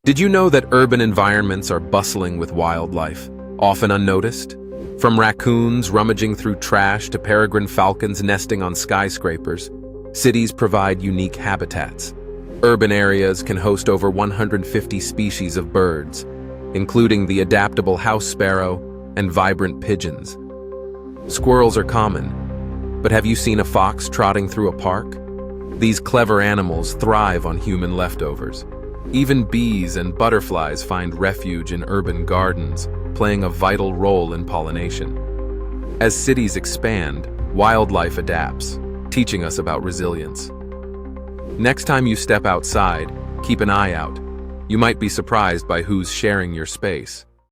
Did you know that urban environments are bustling with wildlife, often unnoticed? From raccoons rummaging through trash to peregrine falcons nesting on skyscrapers, cities provide unique habitats. Urban areas can host over 150 species of birds, including the adaptable house sparrow and vibrant pigeons. Squirrels are common, but have you seen a fox trotting through a park? These clever animals thrive on human leftovers. Even bees and butterflies find refuge in urban gardens, playing a vital role in pollination. As cities expand, wildlife adapts, teaching us about resilience. Next time you step outside, keep an eye out. You might be surprised by who's sharing your space.